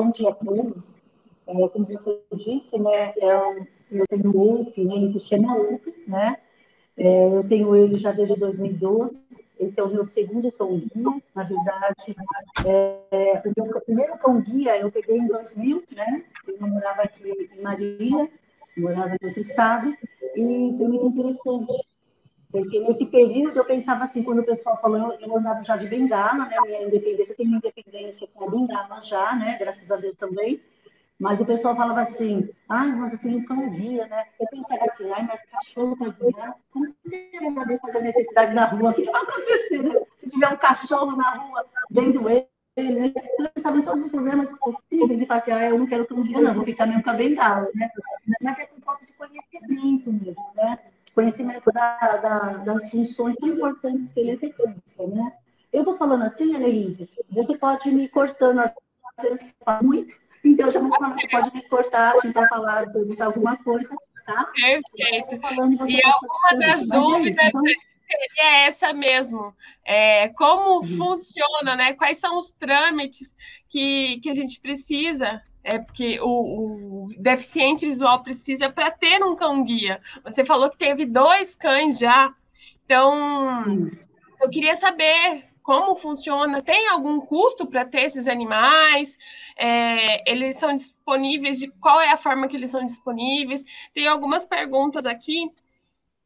bom dia a todos. Como você disse, né, eu tenho o UP, né, ele se chama UP, né? Eu tenho ele já desde 2012. Esse é o meu segundo cão-guia. Na verdade, o meu primeiro cão-guia eu peguei em 2000, né? Eu não morava aqui em Marília, morava em outro estado, e foi muito interessante. Porque nesse período eu pensava assim, quando o pessoal falou, eu andava já de bengala, né? Minha independência, eu tenho minha independência com a bengala já, né? Graças a Deus também. Mas o pessoal falava assim, ai, mas eu tenho cão guia, né? Eu pensava assim, ai, mas cachorro para guiar, como você vai poder fazer a necessidade na rua? O que vai acontecer, né? Se tiver um cachorro na rua, vendo ele, né? Então, eu pensava em todos os problemas possíveis e falava assim, ah, eu não quero cão guia, não, vou ficar mesmo com a bengala, né? Mas é por falta de conhecimento mesmo, né? Conhecimento das funções tão importantes que ele executa, né? Eu vou falando assim, Annelise, você pode me cortando, às vezes fala muito, então eu já vou falar, você pode me cortar assim, para falar, perguntar alguma coisa, tá? Eu vou Perfeito. falando e você E pode fazer alguma das pergunta. Mas é isso, dúvidas então. seria essa mesmo. Como funciona, né? Quais são os trâmites que a gente precisa, porque o deficiente visual precisa para ter um cão-guia. Você falou que teve dois cães já, então Sim. eu queria saber como funciona. Tem algum custo para ter esses animais? Eles são disponíveis? De qual é a forma que eles são disponíveis? Tem algumas perguntas aqui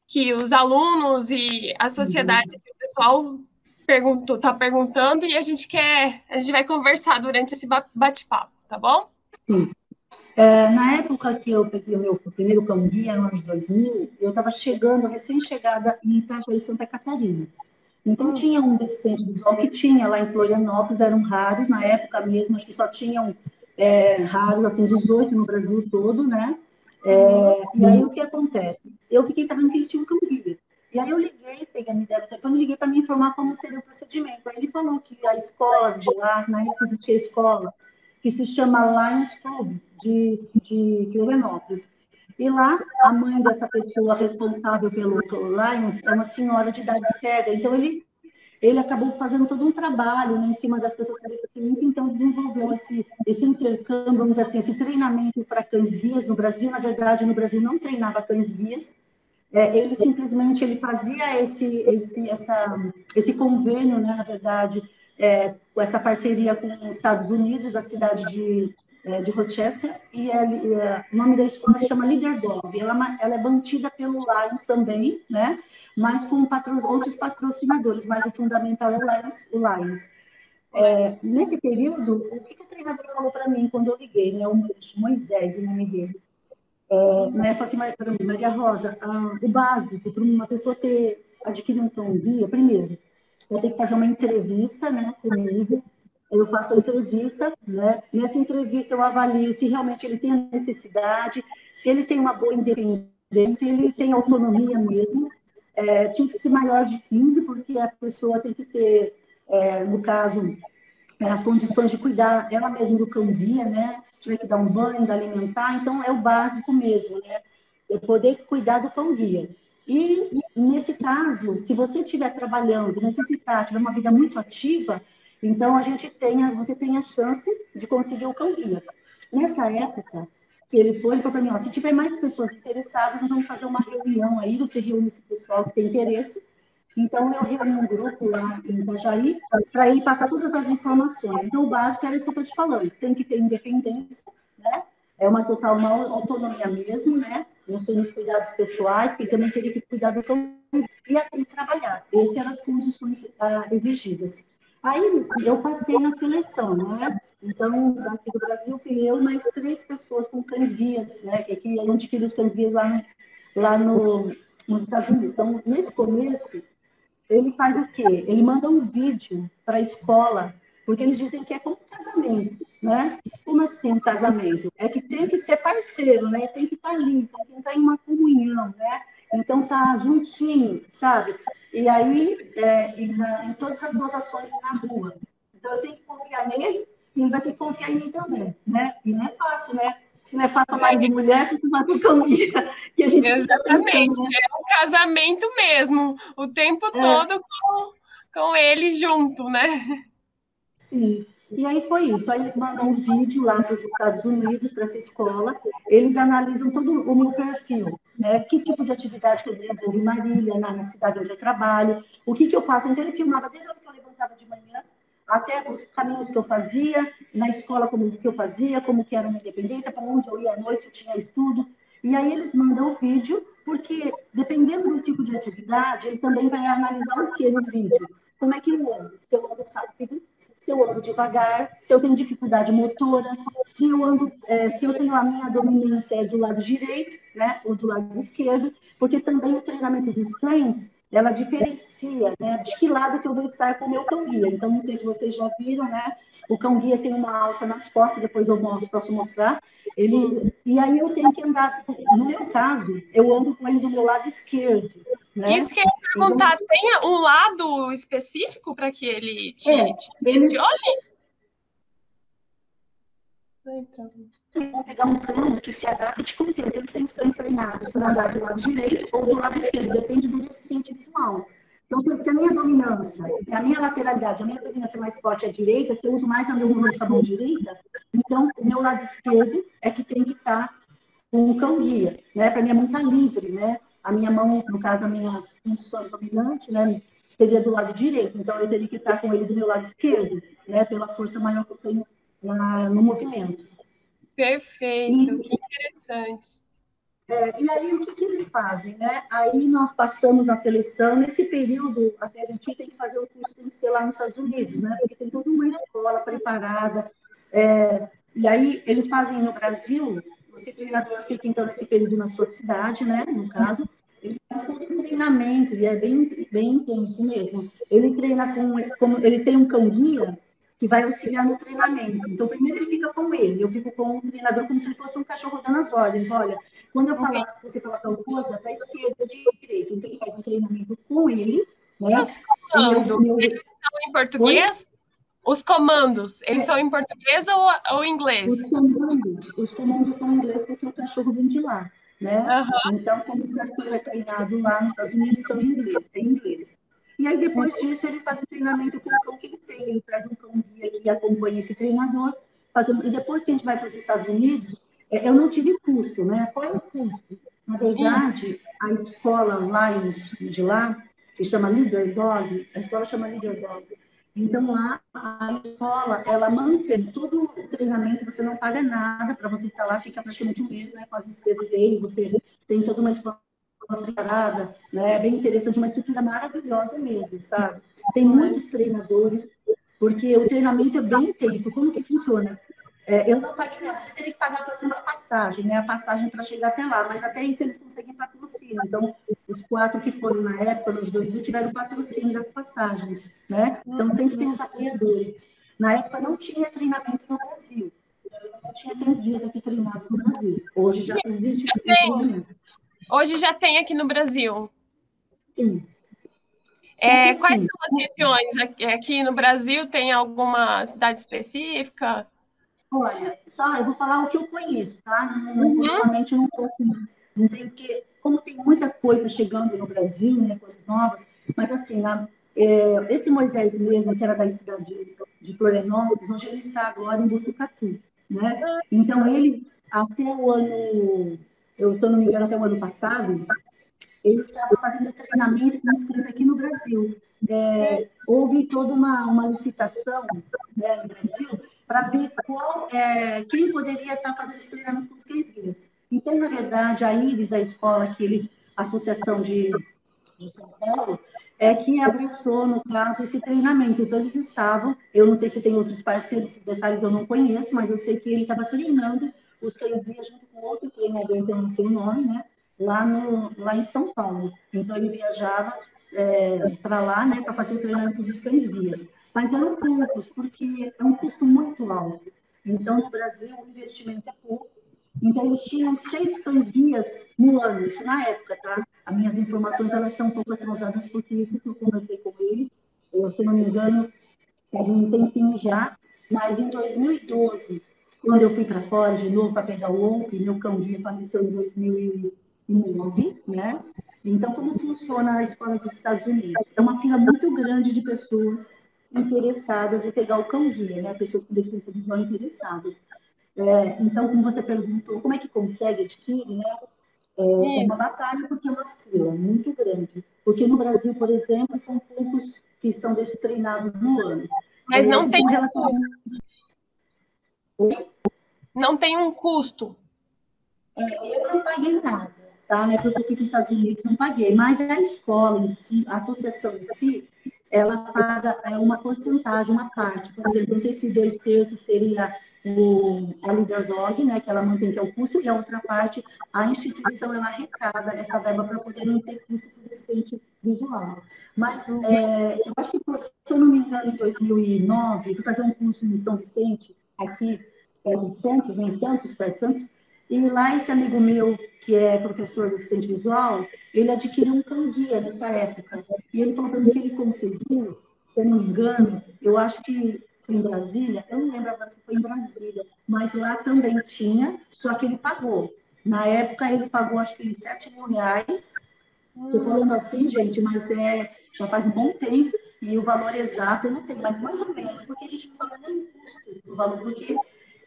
que os alunos e a sociedade, Uhum. o pessoal está perguntando e a gente vai conversar durante esse bate-papo, tá bom? Sim. Na época que eu peguei o meu primeiro cão-guia, no ano de 2000, eu estava chegando, recém-chegada em Itajaí, Santa Catarina. Então, tinha um deficiente visual que tinha lá em Florianópolis, eram raros, na época mesmo, acho que só tinham raros, assim, 18 no Brasil todo, né? Uhum. E aí, o que acontece? Eu fiquei sabendo que ele tinha um cão-guia. E aí, eu liguei, peguei a minha ideia do telefone, liguei para me informar como seria o procedimento. Aí, ele falou que a escola de lá, na época existia a escola, que se chama Lions Club, de Florianópolis. E lá, a mãe dessa pessoa responsável pelo Lions é uma senhora de idade cega. Então, ele acabou fazendo todo um trabalho, né, em cima das pessoas com deficiência, então desenvolveu esse intercâmbio, vamos dizer assim, esse treinamento para cães-guias no Brasil. Na verdade, no Brasil não treinava cães-guias, ele simplesmente ele fazia esse convênio, né, na verdade, com essa parceria com os Estados Unidos, a cidade de Rochester, o nome da escola se chama Leader Dog. Ela é mantida pelo Lions também, né, mas com outros patrocinadores, mas o fundamental é o Lions. Nesse período, o que o treinador falou para mim quando eu liguei, né, o Moisés, o nome dele, né, falou assim, Maria Rosa, o básico para uma pessoa adquirir um cão guia, primeiro, eu tenho que fazer uma entrevista, né, comigo. Eu faço a entrevista, né? Nessa entrevista eu avalio se realmente ele tem a necessidade, se ele tem uma boa independência, se ele tem autonomia mesmo. Tinha que ser maior de 15, porque a pessoa tem que ter, no caso, as condições de cuidar ela mesma do cão guia, né? Tiver que dar um banho, alimentar, então é o básico mesmo, né? Eu poder cuidar do cão guia. E nesse caso, se você estiver trabalhando, necessitar, tiver uma vida muito ativa, então você tem a chance de conseguir o cão guia. Nessa época que ele falou para mim, ó, se tiver mais pessoas interessadas, nós vamos fazer uma reunião aí, você reúne esse pessoal que tem interesse. Então, eu reuni um grupo lá em Itajaí para ele passar todas as informações. Então, o básico era isso que eu estou te falando. Tem que ter independência, né? É uma autonomia mesmo, né? Nos cuidados pessoais, porque também teria que cuidar do cão e trabalhar. Essas eram as condições exigidas. Aí, eu passei na seleção, né? Então, aqui do Brasil, fui eu mais 3 pessoas com cães-guias, né? Que iam adquirir os cães-guias nos Estados Unidos. Então, nesse começo, ele faz o quê? Ele manda um vídeo para a escola, porque eles dizem que é como um casamento, né? Como assim um casamento? É que tem que ser parceiro, né? Tem que estar ali, tem que entrar em uma comunhão, né? Então tá juntinho, sabe? E aí, em todas as suas ações na rua. Então eu tenho que confiar nele e ele vai ter que confiar em mim também, né? E não é fácil, né? Se não é fácil marido e mulher, porque tu faz um cão que a gente fica pensando, Exatamente, né? é um casamento mesmo, o tempo todo com ele junto, né? Sim. E aí foi isso. Aí eles mandam um vídeo lá para os Estados Unidos, para essa escola. Eles analisam todo o meu perfil, né? Que tipo de atividade que eu desenvolvo em Marília, na cidade onde eu trabalho, o que, que eu faço. Então, ele filmava desde a hora que eu levantava de manhã até os caminhos que eu fazia, na escola como que eu fazia, como que era a minha independência, para onde eu ia à noite, se eu tinha estudo. E aí eles mandam o vídeo, porque dependendo do tipo de atividade, ele também vai analisar o que no vídeo. Como é que eu ando? Se eu ando rápido, se eu ando devagar, se eu tenho dificuldade motora, se eu tenho a minha dominância do lado direito, né, ou do lado esquerdo, porque também o treinamento dos cães, ela diferencia, né, de que lado que eu vou estar com o meu cão-guia. Então, não sei se vocês já viram, né, o cão-guia tem uma alça nas costas, depois eu posso mostrar, e aí eu tenho que andar, no meu caso, eu ando com ele do meu lado esquerdo, né? Isso que eu ia Então, perguntar, tem um lado específico para que ele te eles direcione? vão pegar um cão que se adapte com o tempo. Eles têm cães treinados para andar do lado direito ou do lado esquerdo, depende do deficiente visual. Então, se a minha dominância, a minha lateralidade, a minha dominância mais forte é a direita, se eu uso mais a meu movimento com a mão direita, então o meu lado esquerdo é que tem que estar com o cão-guia, né? Para minha mão estar livre, né? A minha mão, no caso, a minha função dominante, né? Seria do lado direito, então eu teria que estar com ele do meu lado esquerdo, né? Pela força maior que eu tenho no movimento. Perfeito, que E, interessante. e aí, o que eles fazem, né? Aí nós passamos na seleção, nesse período, até a gente tem que fazer o curso, tem que ser lá nos Estados Unidos, né? Porque tem toda uma escola preparada. E aí, eles fazem no Brasil, esse treinador fica, então, nesse período na sua cidade, né? No caso, ele faz todo um treinamento, e é bem intenso mesmo. Ele treina como ele tem um cão-guia, que vai auxiliar no treinamento. Então, primeiro ele fica com ele, eu fico com o treinador como se ele fosse um cachorro dando as ordens. Olha, quando eu falar, você falar tal coisa, para a esquerda, direita. Então, ele faz um treinamento com ele, E né? os E eu, comandos, eu... eles são em Oi? português? Os comandos, eles são em português ou inglês? Os comandos são em inglês porque o cachorro vem de lá, né? Aham. Então, quando o cachorro é treinado lá nos Estados Unidos, são em inglês, é em inglês. E aí, depois disso, ele faz o treinamento com o cão que ele tem. Ele traz um cão guia que acompanha esse treinador. E depois que a gente vai para os Estados Unidos, eu não tive custo, né? Qual é o custo? Na verdade, a escola Lions de lá, que chama Leader Dog, a escola chama Leader Dog. Então, lá, a escola, ela mantém todo o treinamento, você não paga nada para você estar lá, fica praticamente um mês, né, com as despesas dele, você tem toda uma escola preparada, né, é bem interessante, uma estrutura maravilhosa mesmo, sabe? Tem muitos treinadores, porque o treinamento é bem intenso. Como que funciona? Eu não paguei nada, você teria que pagar, por exemplo, a passagem, né? A passagem para chegar até lá, mas até isso eles conseguem patrocínio. Então, os 4 que foram na época, nos 2000, tiveram patrocínio das passagens, né? Então, sempre tem os apoiadores. Na época, não tinha treinamento no Brasil. Não tinha cães guias aqui treinados no Brasil. Hoje já existe o treinamento. Hoje já tem aqui no Brasil. Sim. Só que Quais assim, são as regiões aqui no Brasil? Tem alguma cidade específica? olha, só eu vou falar o que eu conheço, tá? Uhum. Ultimamente eu não estou assim, não tem porque, como tem muita coisa chegando no Brasil, né, coisas novas, mas assim, esse Moisés mesmo, que era da cidade de Florianópolis, hoje ele está agora em Botucatu, né? Então ele, até o ano, se eu não me engano, até o ano passado, ele estava fazendo treinamento com os cães aqui no Brasil. Houve toda uma licitação, né, no Brasil para ver quem poderia estar fazendo esse treinamento com os cães guias. Então, na verdade, a IRIS, a escola, a Associação de São Paulo, é que abraçou, no caso, esse treinamento. Então, eles estavam, eu não sei se tem outros parceiros, esses detalhes eu não conheço, mas eu sei que ele estava treinando os cães guias junto com outro treinador, que eu não sei o nome, né? Lá em São Paulo. Então, ele viajava para lá, né, para fazer o treinamento dos cães guias. Mas eram poucos, porque é um custo muito alto. Então, no Brasil, o investimento é pouco. Então, eles tinham 6 cães guias no ano, isso na época, tá? As minhas informações, elas estão um pouco atrasadas, porque isso que eu conversei com ele, se não me engano, faz um tempinho já, mas em 2012, quando eu fui para fora de novo para pegar o OP, meu cão guia faleceu em 2009, né? Então, como funciona a escola dos Estados Unidos? É uma fila muito grande de pessoas interessadas em pegar o cão-guia, né? Pessoas com deficiência visual interessadas. Então, como você perguntou, como é que consegue adquirir, né? É uma Isso. batalha porque é uma fila muito grande. Porque no Brasil, por exemplo, são poucos que são treinados no ano. Mas não E tem, com relação a... não tem um custo. Eu não paguei nada, tá? Né? Porque eu fui para os Estados Unidos, não paguei. Mas a escola em si, a associação em si, ela paga uma porcentagem, uma parte. Por exemplo, não sei se 2/3 seria a Leader Dog, né? Que ela mantém que é o custo, e a outra parte, a instituição, ela arrecada essa verba para poder não ter custo para o deficiente visual. Mas eu acho que, se eu não me engano, em 2009, fui fazer um curso em São Vicente, aqui perto de Santos, né? Em Santos, perto de Santos, e lá esse amigo meu, que é professor de deficiente visual, ele adquiriu um cão-guia nessa época. E ele falou para mim que ele conseguiu, se eu não me engano, eu acho que foi em Brasília, eu não lembro agora se foi em Brasília, mas lá também tinha, só que ele pagou. Na época ele pagou acho que R$ 7.000. Estou falando assim, gente, mas já faz um bom tempo e o valor exato eu não tenho, mas mais ou menos, porque a gente não fala nem custo do valor, porque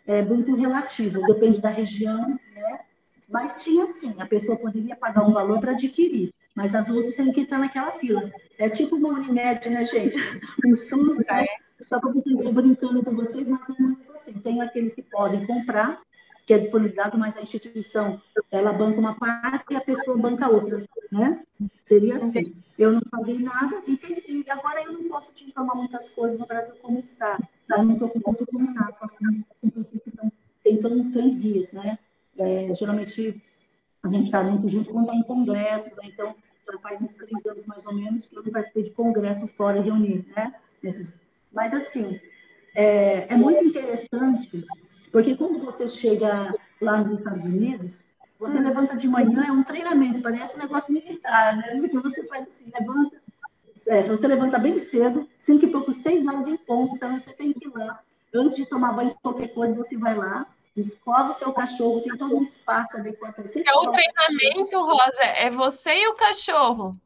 é muito relativo, depende da região, né? Mas tinha sim, a pessoa poderia pagar um valor para adquirir, mas as outras têm que entrar naquela fila. É tipo uma Unimed, né, gente? O SUS, né? Só para vocês, estou brincando com vocês, mas é mais assim. Tem aqueles que podem comprar, que é disponibilizado, mas a instituição, ela banca uma parte e a pessoa banca outra, né? Seria assim. Eu não paguei nada e agora eu não posso te informar muitas coisas no Brasil como está. Eu não estou com tanto contato assim, com pessoas que estão tentando cães guias, né? Geralmente a gente está muito junto quando está em congresso, né? Então já faz uns 3 anos mais ou menos que eu não participei de congresso fora reunir, né? Mas assim, é muito interessante, porque quando você chega lá nos Estados Unidos, você levanta de manhã, é um treinamento, parece um negócio militar, né? Porque você faz assim, levanta, você levanta bem cedo, 5 e pouco, 6 horas em ponto, então você tem que ir lá. Antes de tomar banho, qualquer coisa, você vai lá, escova o seu cachorro, tem todo um espaço adequado para você É o escovar o seu cachorro. treinamento, Rosa, é você e o cachorro.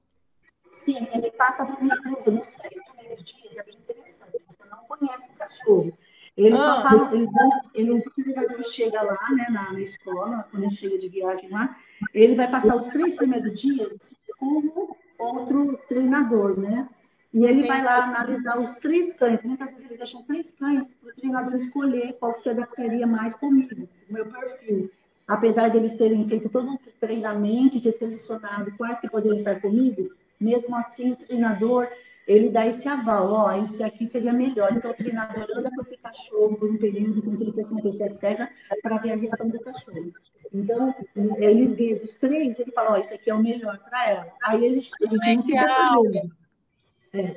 Sim, ele passa a dormir, por exemplo, nos 3 primeiros dias, é bem interessante, você não conhece o cachorro. Eles só Ah, falam, eles vão, o cuidador chega lá, né, na escola, quando ele chega de viagem lá, ele vai passar os 3 primeiros dias com outro treinador, né? E ele vai entendi. lá analisar os 3 cães. Muitas vezes eles deixam 3 cães para o treinador escolher qual que se adaptaria mais comigo, o meu perfil. Apesar deles terem feito todo um treinamento e ter selecionado quais que poderiam estar comigo, mesmo assim o treinador ele dá esse aval, ó, esse aqui seria melhor. Então o treinador anda com esse cachorro por um período, como se ele fosse uma pessoa cega, para ver a reação do cachorro. Então, ele vê dos 3, ele fala, ó, esse aqui é o melhor para ela. Aí a gente não fica Legal. sabendo.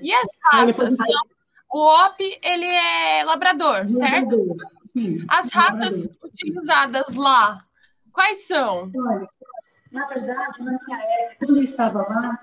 E as Aí depois raças? O OP, ele é labrador, do certo? labrador, sim, As do raças labrador. utilizadas lá, quais são? Olha, na verdade, na minha época, quando eu estava lá,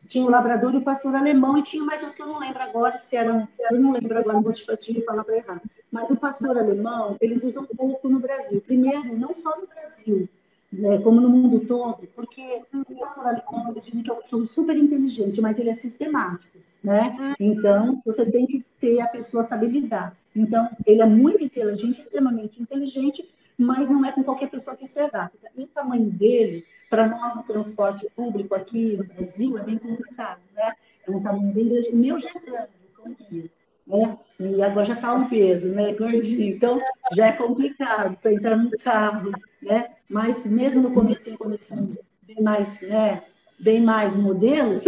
tinha o labrador e o pastor alemão, e tinha mais outro que eu não lembro agora, se eram. Eu não lembro agora, não vou te falar para errar. Mas o pastor alemão, eles usam pouco no Brasil. Primeiro, não só no Brasil, né, como no mundo todo, porque o pastor alemão, eles dizem que é um cachorro super inteligente, mas ele é sistemático, né? Hum, Então, você tem que ter a pessoa saber lidar. Então, ele é muito inteligente, extremamente inteligente, mas não é com qualquer pessoa que se adapta. E o tamanho dele, para nós no transporte público aqui no Brasil, é bem complicado, né? É um tamanho bem grande. O meu já é grande, o cão-guia, né? E agora já está um peso, né? Gordinho. Então, já é complicado para entrar no carro, né? Mas mesmo no começo, quando eles são bem mais, né? Bem mais modelos,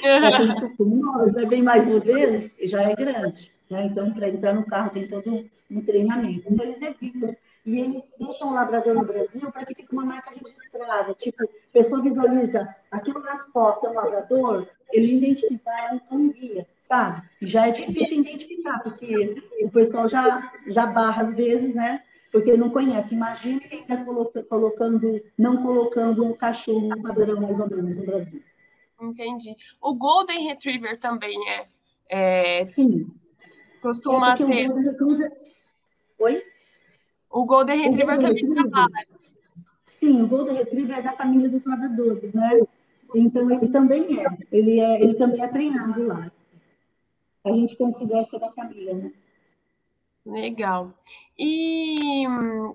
para quem são como nós, né? Bem mais modelos, já é grande. Né? Então, para entrar no carro tem todo um treinamento. Então, eles evitam. E eles deixam o labrador no Brasil para que fique uma marca registrada. Tipo, a pessoa visualiza aquilo nas fotos, é um labrador, eles identificam, é um cão-guia, sabe? E já é difícil identificar, porque o pessoal já barra às vezes, né? Porque não conhece. Imagine ainda colocando, não colocando um cachorro padrão, mais ou menos, no Brasil. entendi. O Golden Retriever também Sim, costuma porque o ter. Golden Retriever. Oi? O Golden O Retriever Golden também Retriever? trabalha. Sim, o Golden Retriever é da família dos labradores, né? Então ele também é. Ele também é treinado lá. a gente considera que é da família, né? Legal. E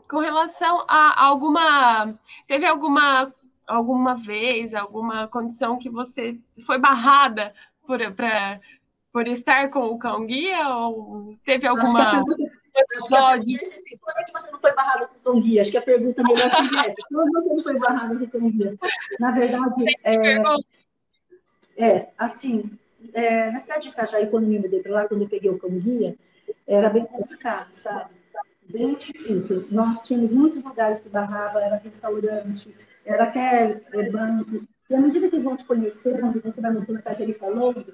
com relação a alguma. Teve alguma vez, alguma condição que você foi barrada por estar com o cão-guia? Ou teve Acho que a alguma pergunta, acho que a pergunta episódio? é assim, quando é que você não foi barrada com o cão guia? Acho que a pergunta melhor seria essa. Quando você não foi barrada com o cão guia? Na verdade, assim, na cidade de Itajaí, quando me mudei para lá, quando eu peguei o cão guia, era bem complicado, sabe? Bem difícil. Nós tínhamos muitos lugares que barrava, era restaurante, era até bancos. E à medida que eles vão te conhecendo, você vai montando a carteira e falando,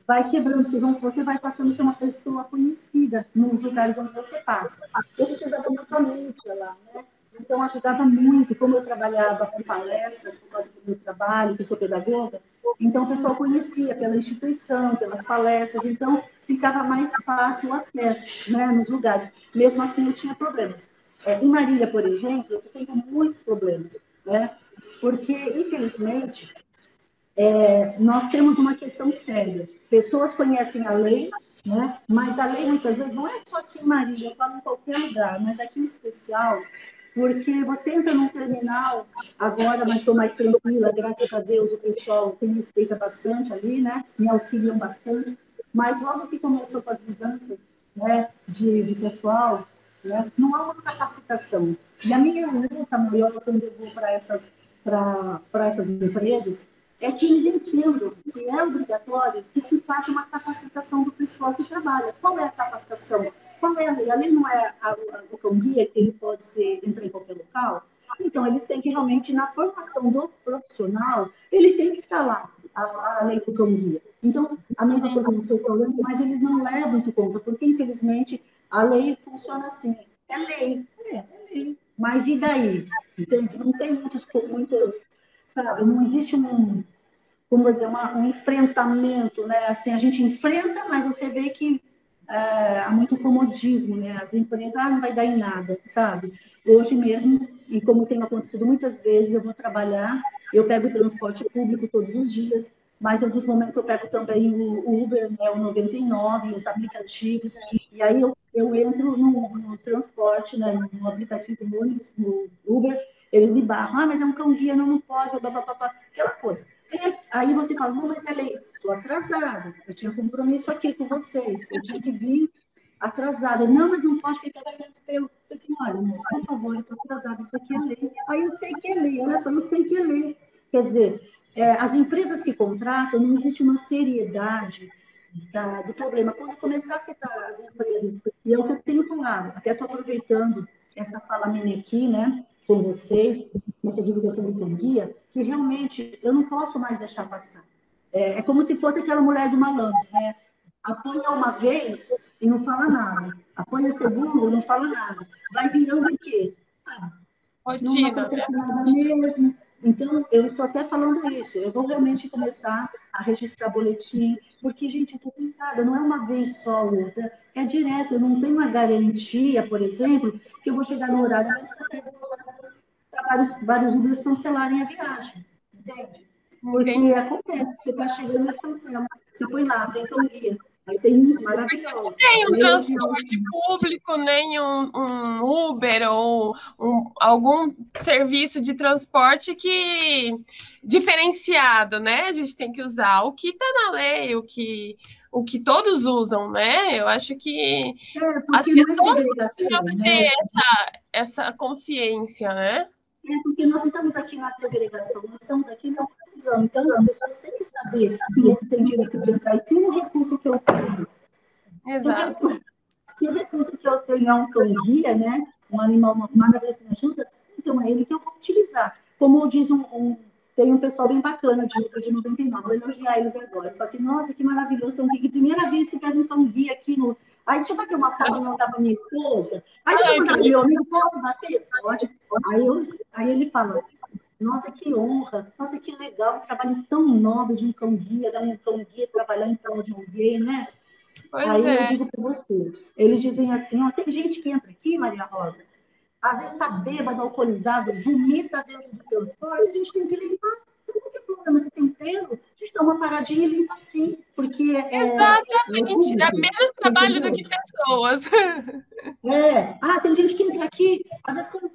vai quebrando, porque você vai passando a ser uma pessoa conhecida nos lugares onde você passa. E a gente usava muito a mídia lá, né? Então, ajudava muito, como eu trabalhava com palestras, por causa do meu trabalho, que eu sou pedagoga, então o pessoal conhecia pela instituição, pelas palestras, então ficava mais fácil o acesso, né, nos lugares. Mesmo assim, eu tinha problemas. Em Marília, por exemplo, eu tenho muitos problemas, né, porque, infelizmente, nós temos uma questão séria. Pessoas conhecem a lei, né? Mas a lei muitas vezes não é só aqui em Marília, eu falo em qualquer lugar, mas aqui em especial, porque você entra num terminal agora, mas estou mais tranquila, graças a Deus o pessoal tem respeita bastante ali, né? Me auxiliam bastante. Mas logo que começou com as mudanças, né, de pessoal, né, não há uma capacitação. E a minha luta maior quando eu vou para essas empresas é que eles entendam que é obrigatório que se faça uma capacitação do pessoal que trabalha. Qual é a capacitação? Qual é a lei? A lei não é o cão-guia, que ele pode entrar em qualquer local? Então, eles têm que realmente, na formação do profissional, ele tem que estar lá, a lei do cão-guia. Então, a mesma coisa nos restaurantes, mas eles não levam isso em conta, porque, infelizmente, a lei funciona assim. É lei, é lei. Mas e daí? Entende? Não tem muitos, sabe? Não existe como dizer, um enfrentamento, né? Assim, a gente enfrenta, mas você vê que há muito comodismo, né? As empresas, não vai dar em nada, sabe? Hoje mesmo, e como tem acontecido muitas vezes, eu vou trabalhar, eu pego o transporte público todos os dias, mas em alguns momentos eu pego também o Uber, né, o 99, os aplicativos, e aí eu entro no transporte, né, no aplicativo, no ônibus, no Uber, eles me barram, mas é um cão-guia, não pode, babá, aquela coisa. Aí você fala, não, mas ela estou atrasada, eu tinha compromisso aqui com vocês, eu tinha que vir atrasada. Não, mas não pode, porque vai dar pelo. Eu falei assim, olha, moço, por favor, eu estou atrasada, isso aqui é lei. Aí eu sei que é lei, olha só, eu sei que é lei. Quer dizer, as empresas que contratam, não existe uma seriedade do problema. Quando começar a afetar as empresas, e é o que eu tenho falado, até estou aproveitando essa fala minha aqui, né, com vocês, nessa divulgação do guia, que realmente eu não posso mais deixar passar. É como se fosse aquela mulher do malandro, né? Apanha uma vez e não fala nada. Apanha a segunda e não fala nada. Vai virando o quê? Ah, não Rotina. acontece nada mesmo. Então, eu estou até falando isso. Eu vou realmente começar a registrar boletim, porque, gente, eu estou cansada. Não é uma vez só ou outra, é direto. Eu não tenho uma garantia, por exemplo, que eu vou chegar no horário, mas vários Ubers cancelarem a viagem. Entende? Porque Entendi. acontece, você está chegando e eles cancelam. Você põe lá, tem cão guia. Mas tem uns maravilhosos. Tem um Vou elogiar transporte assim. público, nem um Uber ou algum serviço de transporte que diferenciado, né? A gente tem que usar o que está na lei, o que todos usam, né? Eu acho que as Porque não é pessoas segregação, precisam ter né? essa consciência, né? Porque nós não estamos aqui na segregação, nós estamos aqui na inclusão. Então, as pessoas têm que saber que o outro tem direito de entrar. E se o recurso que eu tenho, se o Exato. recurso, se o recurso que eu tenho é um cão-guia, né? Um animal maravilhoso que me ajuda, então é ele que eu vou utilizar. Como diz tem um pessoal bem bacana de 99, vou elogiar eles agora. Fala assim, nossa, que maravilhoso, tão que primeira vez que eu pego um cão-guia aqui no. Aí deixa eu bater uma foto e mandar para minha esposa. Aí deixa eu Ai, que mandar para legal. meu amigo, posso bater? Pode. Aí ele fala, nossa, que honra, nossa, que legal, um trabalho tão nobre de um cão-guia, dar um cão-guia trabalhar em prol de alguém, né? Pois Aí eu é. digo para você, eles dizem assim, ó, tem gente que entra aqui, Maria Rosa, às vezes está bêbado, alcoolizado, vomita dentro do transporte, a gente tem que limpar. mas você tem pelo, a gente dá uma paradinha e limpa assim, porque é o Exatamente, dá público, menos você trabalho do entendeu? que pessoas. Tem gente que entra aqui, às vezes com o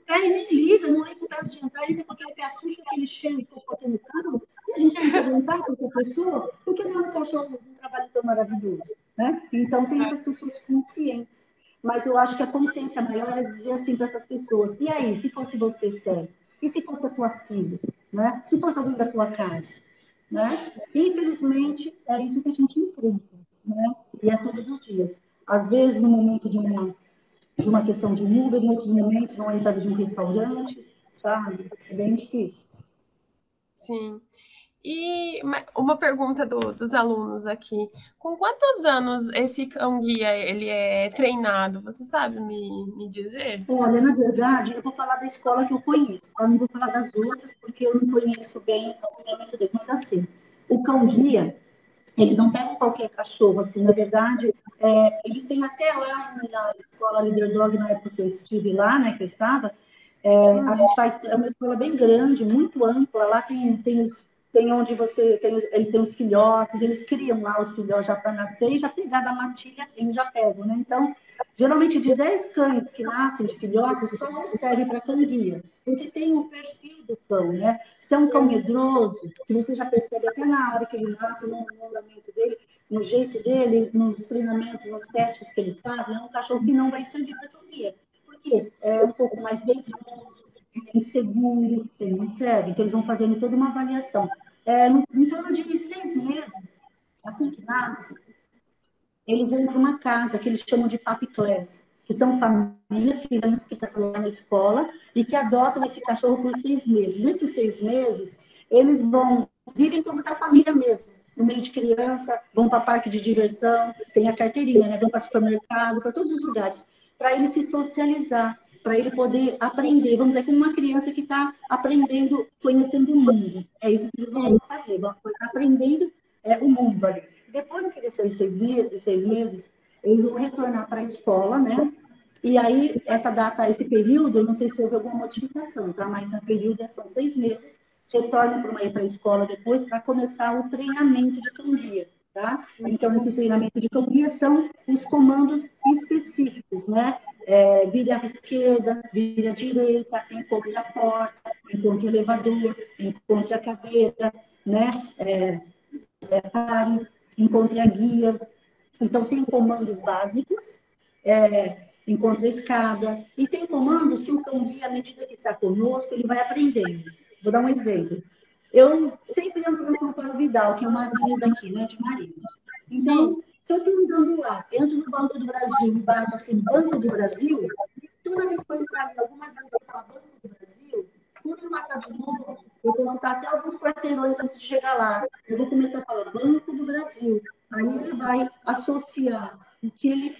pé e nem liga, não liga o pé antes de entrar, ele vem com aquele pé sujo, aquele cheiro de cocô no carro, e a gente tem que aguentar com essa pessoa, porque não é um cachorro um trabalho tão maravilhoso, né? Então, tem essas pessoas conscientes. Mas eu acho que a consciência maior é dizer assim para essas pessoas, e aí, se fosse você, Sam? E se fosse a tua filha? Né? Se fosse alguém da tua casa? Né? Infelizmente, é isso que a gente enfrenta, né? E é todos os dias. Às vezes, no momento de uma questão de um Uber, em outros momentos, numa entrada de um restaurante, sabe? É bem difícil. Sim. E uma pergunta dos alunos aqui. Com quantos anos esse cão-guia ele é treinado? Você sabe me dizer? Olha, na verdade, eu vou falar da escola que eu conheço, eu não vou falar das outras, porque eu não conheço bem o treinamento deles. Mas, assim, o cão-guia, eles não pegam qualquer cachorro, assim, na verdade, eles têm até lá na escola Leader Dog, na época que eu estive lá, né, que eu estava, a gente vai, é uma escola bem grande, muito ampla, lá tem onde eles têm os filhotes, eles criam lá os filhotes já para nascer e já pegar da matilha, eles já pegam, né? Então, geralmente de 10 cães que nascem de filhotes, só um serve para cão-guia, porque tem o perfil do cão, né? Se é um cão medroso, que você já percebe até na hora que ele nasce, no andamento dele, no jeito dele, nos treinamentos, nos testes que eles fazem, é um cachorro que não vai servir para cão-guia. Por quê? É um pouco mais medroso, é inseguro, ele não serve. Então, eles vão fazendo toda uma avaliação. Em torno de 6 meses, assim que nasce, eles vão para uma casa que eles chamam de puppy class, que são famílias que já estão na escola e que adotam esse cachorro por 6 meses. Nesses 6 meses, eles vivem como da família mesmo, no meio de criança, vão para parque de diversão, tem a carteirinha, né? Vão para supermercado, para todos os lugares, para ele se socializar, para ele poder aprender, vamos dizer, como uma criança que está aprendendo, conhecendo o mundo. É isso que eles vão fazer, vão aprendendo o mundo ali. Depois que desses 6 meses, eles vão retornar para a escola, né? E aí, essa data, esse período, eu não sei se houve alguma modificação, tá? Mas no período são 6 meses, retornam para a escola depois para começar o treinamento de cão-guia, tá? Então, nesse treinamento de cão-guia são os comandos específicos, né? Vire à esquerda, vire à direita, encontre a porta, encontre o elevador, encontre a cadeira, né? Pare, encontre a guia. Então, tem comandos básicos, encontre a escada, e tem comandos que o cão-guia, à medida que está conosco, ele vai aprendendo. Vou dar um exemplo. Eu sempre ando na São Paulo Vidal, que é uma avenida aqui, né, de Marília. Sim. Então, se eu estou andando lá, entro no Banco do Brasil e bato assim, Banco do Brasil, toda vez que eu entrar ali, algumas vezes eu falar Banco do Brasil, quando eu passar de novo, eu posso estar até alguns quarteirões antes de chegar lá. Eu vou começar a falar Banco do Brasil. Aí ele vai associar o que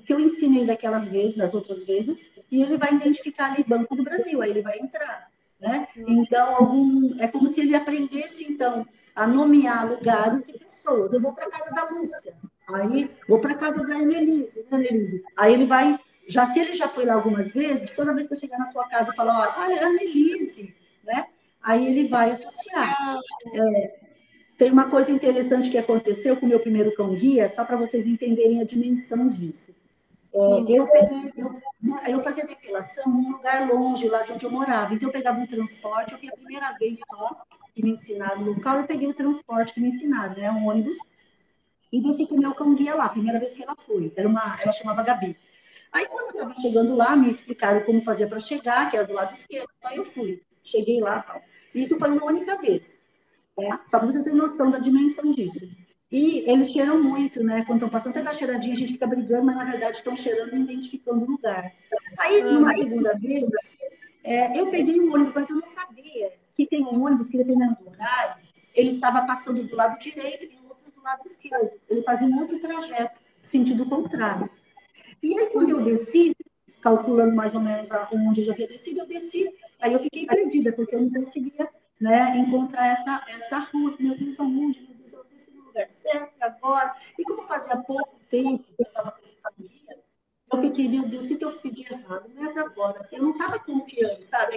eu ensinei daquelas vezes, das outras vezes, e ele vai identificar ali Banco do Brasil, aí ele vai entrar. Né? Então, é como se ele aprendesse, então, a nomear lugares e pessoas. Eu vou para a casa da Lúcia, aí vou para a casa da Annelise, né, Annelise. Aí ele vai, se ele já foi lá algumas vezes, toda vez que eu chegar na sua casa e falar, olha, Annelise, né? Aí ele vai associar. Tem uma coisa interessante que aconteceu com o meu primeiro cão-guia, só para vocês entenderem a dimensão disso. Sim. Eu fazia depilação num lugar longe, lá de onde eu morava. Então, eu pegava um transporte, eu fui a primeira vez só que me ensinaram no local, eu peguei o transporte que me ensinaram, né? Um ônibus, e desci com o meu cão-guia lá, primeira vez que ela foi. Ela chamava Gabi. Aí, quando eu estava chegando lá, me explicaram como fazia para chegar, que era do lado esquerdo, aí eu fui. Cheguei lá, tal. Isso foi uma única vez. Só para você ter noção da dimensão disso. E eles cheiram muito, né? Quando estão passando até da cheiradinha, a gente fica brigando, mas na verdade estão cheirando e identificando o lugar. Aí, numa segunda vez, eu peguei um ônibus, mas eu não sabia que tem um ônibus que, dependendo do horário, ele estava passando do lado direito e outros do lado esquerdo. Ele fazia um outro trajeto, sentido contrário. E aí, quando eu desci, calculando mais ou menos onde eu já havia descido, eu desci, aí eu fiquei perdida, porque eu não conseguia, né, encontrar essa rua. Meu Deus, aonde? Meu Deus, eu desci no lugar certo agora. E como fazia pouco tempo que eu estava com esse família, eu fiquei, meu Deus, o que eu fiz de errado? Mas agora, eu não estava confiando, sabe?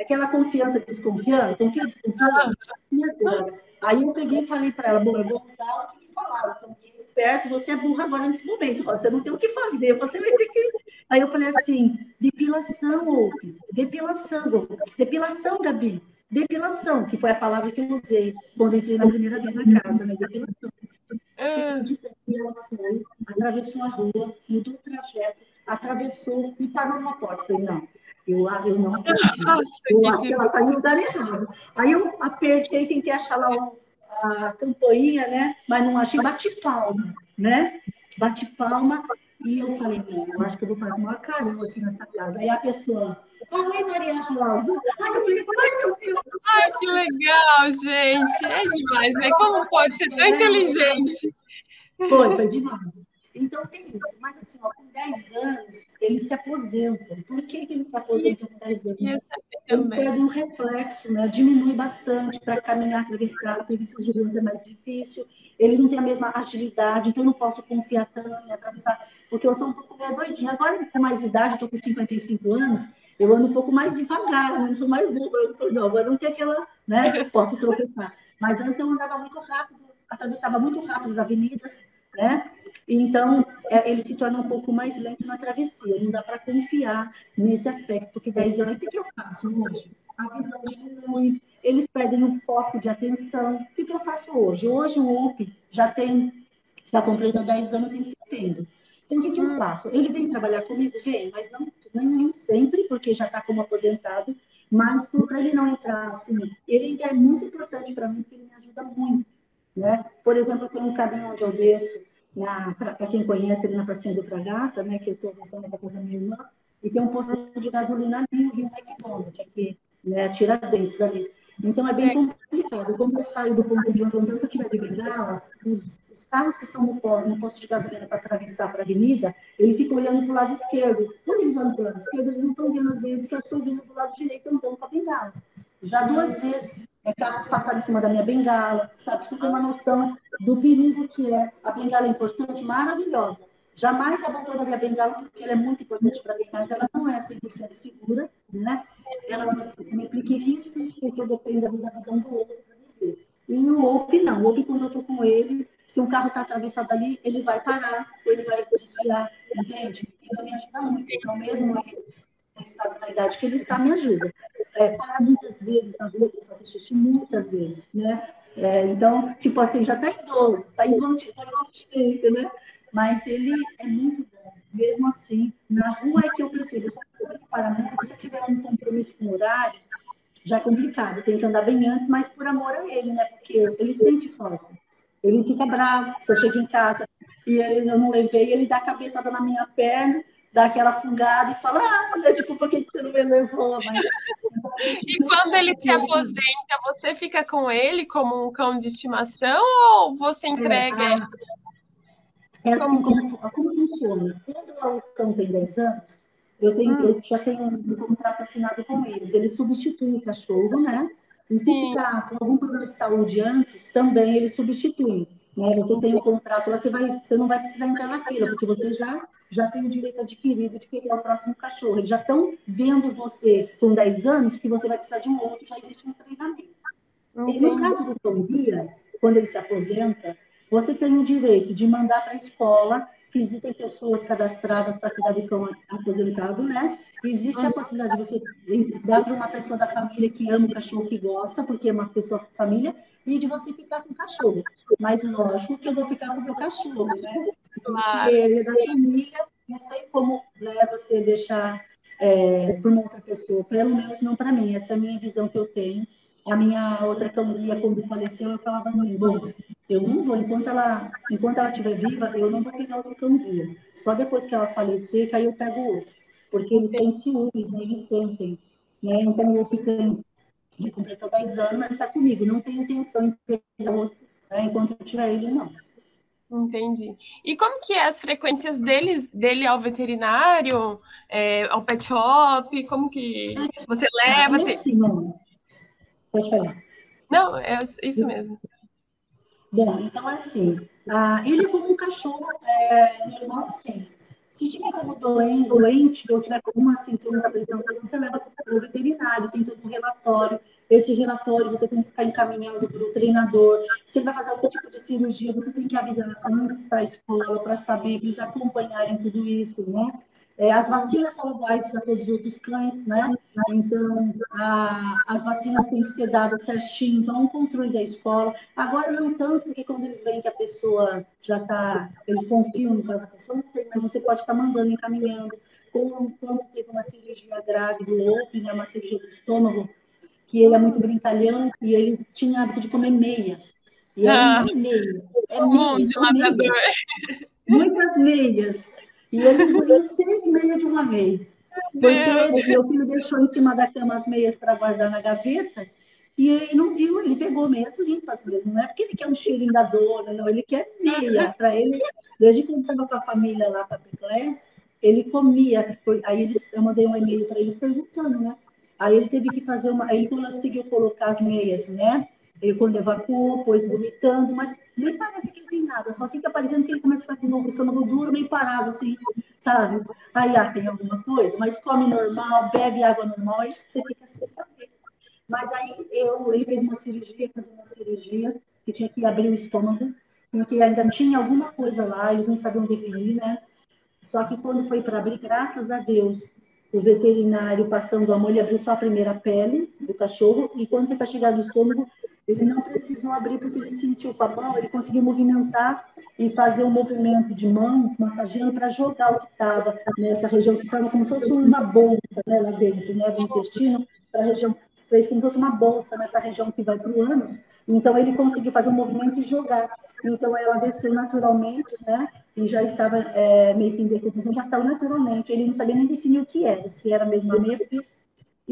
aquela confiança desconfiando, confia desconfiando. E agora? Aí eu peguei e falei para ela, bom, eu vou usar o que me falaram, porque esperto, você é burra agora nesse momento, você não tem o que fazer, você vai ter que... Aí eu falei assim, depilação, Oupe, depilação, depilação, Gabi, depilação, que foi a palavra que eu usei quando entrei na primeira vez na casa, né, depilação. Você acredita que ela foi, atravessou a rua, mudou o trajeto, atravessou e parou numa porta? Eu falei, não, eu não acredito. Nossa, Eu que acho que ela está no lugar errado. Aí eu apertei, tentei achar lá a campainha, né? Mas não achei, bate palma, né? Bate palma. E eu falei, não, eu acho que eu vou fazer uma caramba aqui nessa casa. Aí a pessoa, ai, Maria Rosa. Aí eu falei, ai, meu Deus do ai, que legal, gente. É demais, né? Como pode ser tão céu. inteligente? Foi demais. Então tem isso. Mas assim, ó, com 10 anos, eles se aposentam. Por que eles se aposentam Isso, com 10 anos? ia saber Eles também. perdem o reflexo, né? Diminui bastante para caminhar, atravessar, serviços de ruas é mais difícil. Eles não têm a mesma agilidade, então eu não posso confiar tanto em atravessar, porque eu sou um pouco meio doidinha. Agora, com mais idade, estou com 55 anos, eu ando um pouco mais devagar, né? Não sou mais burra. Eu falo, não, agora não tem aquela, né? Posso tropeçar. Mas antes eu andava muito rápido, atravessava muito rápido as avenidas, né? Então, ele se torna um pouco mais lento na travessia. Não dá para confiar nesse aspecto, porque 10 anos, o que eu faço hoje? A visão diminui, eles perdem o foco de atenção. O que eu faço hoje? Hoje o UP já completa 10 anos em setembro. Então, o que eu faço? Ele vem trabalhar comigo? Vem, mas não nem sempre, porque já está como aposentado, mas para ele não entrar assim, ele ainda é muito importante para mim, porque ele me ajuda muito. Né? Por exemplo, eu tenho um caminho onde eu desço, para quem conhece, ali na Pracinha do Fragata, né, que eu estou descendo para casa da minha irmã, e tem um posto de gasolina ali, e um McDonald's aqui, né, Tiradentes ali. Então é bem Certo. complicado. Quando eu saio do ponto de ônibus, então, se eu tiver de bengala, os carros que estão no posto de gasolina para atravessar para a avenida, eles ficam olhando para o lado esquerdo. Quando eles olham para o lado esquerdo, eles não estão vendo, às vezes, que eu estou vindo do lado direito andando com a bengala. Já 2 vezes, carros passaram em cima da minha bengala, sabe? Para você ter uma noção do perigo que é. A bengala é importante, maravilhosa. Jamais abandonaria a bengala, porque ela é muito importante para mim, mas ela não é 100% segura, né? Ela me implica em riscos, porque eu dependo, às vezes, da visão do outro para viver. E o OP não. O OP, quando eu estou com ele, se um carro está atravessado ali, ele vai parar, ou ele vai desviar, entende? Então, me ajuda muito. Então, mesmo ele no estado, na idade que ele está, me ajuda. Para muitas vezes na rua para fazer xixi, muitas vezes, né? Então, tipo assim, já está idoso, está em continência, né? Mas ele é muito bom. Mesmo assim, na rua é que eu percebo, só que eu para muito, se eu tiver um compromisso com o horário, já é complicado, eu tenho que andar bem antes, mas por amor a ele, né? Porque ele sente falta. Ele fica bravo se eu chego em casa e eu não levei, ele dá a cabeçada na minha perna, dá aquela fungada e fala, né, tipo, por que você não me levou? Mas então, a gente E não quando ele se ele, aposenta, você fica com ele como um cão de estimação ou você entrega ele? assim Como que... como funciona. Quando o cão tem 10 anos, eu já tenho um contrato assinado com eles. Eles substituem o cachorro, né? E se Sim, ficar com algum problema de saúde antes, também eles substituem. Né? Você tem um contrato lá, você não vai precisar entrar na fila, porque você já tem o direito adquirido de pegar o próximo cachorro. Eles já estão vendo você com 10 anos que você vai precisar de um outro, já existe um treinamento. E no entendi. caso do cão guia, quando ele se aposenta, você tem o direito de mandar para a escola, que existem pessoas cadastradas para cuidar do cão aposentado, né? Existe a possibilidade de você dar para uma pessoa da família que ama o cachorro, que gosta, porque é uma pessoa família, e de você ficar com o cachorro. Mas lógico que eu vou ficar com o meu cachorro, né? Porque Claro, ele é da família, não tem como, né, você deixar para uma outra pessoa, pelo menos não para mim. Essa é a minha visão que eu tenho. A minha outra cãozinha, quando faleceu, eu falava assim, bom, eu não vou, enquanto ela estiver viva, eu não vou pegar outro cão-guia. Só depois que ela falecer, que aí eu pego outro. Porque eles entendi. têm ciúmes, né? Eles sentem. Né? Então, o Pican já completou 10 anos, mas está comigo. Não tenho intenção de pegar outro, né? Enquanto eu tiver ele, não. Entendi. E como que é as frequências dele ao veterinário, ao pet shop? Como que você leva? E assim, ó, pode falar. Não, é isso mesmo. Bom, então assim, ele como um cachorro normal, assim, se tiver como doente, ou tiver alguma sintoma apresentando, você leva para o veterinário, tem todo um relatório. Esse relatório você tem que ficar encaminhando para o treinador. Se ele vai fazer algum tipo de cirurgia, você tem que avisar antes para a escola, para saber, para eles acompanharem tudo isso, né? As vacinas são iguais a todos os outros cães, né? Então, as vacinas têm que ser dadas certinho, então, um controle da escola. Agora, não tanto, porque quando eles veem que a pessoa já está, eles confiam no caso da pessoa, não tem, mas você pode estar mandando, encaminhando. Quando teve uma cirurgia grave do Open, né, uma cirurgia do estômago, que ele é muito brincalhão e ele tinha hábito de comer meias. E era Ah, uma meia, comum de são labrador. meias, muitas meias. E ele engoliu 6 meias de uma vez. Meu Porque Deus. meu filho deixou em cima da cama as meias para guardar na gaveta e ele não viu, ele pegou meias limpas mesmo. Não é porque ele quer um cheirinho da dona, não, ele quer meia. Para ele, desde quando estava com a família lá para Piclés, ele comia. Aí eu mandei um e-mail para eles perguntando, né? Aí ele teve que fazer uma. Aí ele conseguiu colocar as meias, né? Ele quando evacuou, pôs vomitando, mas nem parece que ele tem nada, só fica parecendo que ele começa a ficar com o estômago duro, meio parado, assim, sabe? Aí, tem alguma coisa, mas come normal, bebe água normal, aí você fica sem saber. Mas aí ele fez uma cirurgia, que tinha que abrir o estômago, porque ainda tinha alguma coisa lá, eles não sabiam definir, né? Só que quando foi para abrir, graças a Deus, o veterinário passando a mão, ele abriu só a primeira pele do cachorro, e quando foi para chegar no estômago, ele não precisou abrir porque ele sentiu com a mão, ele conseguiu movimentar e fazer um movimento de mãos, massageando para jogar o que estava nessa região, que forma como se fosse uma bolsa, né, lá dentro, né, do intestino, para a região, fez como se fosse uma bolsa nessa região que vai para o ânus. Então ele conseguiu fazer um movimento e jogar. Então ela desceu naturalmente, né? E já estava meio que em decomposição, já saiu naturalmente. Ele não sabia nem definir o que era, se era mesmo a meia, porque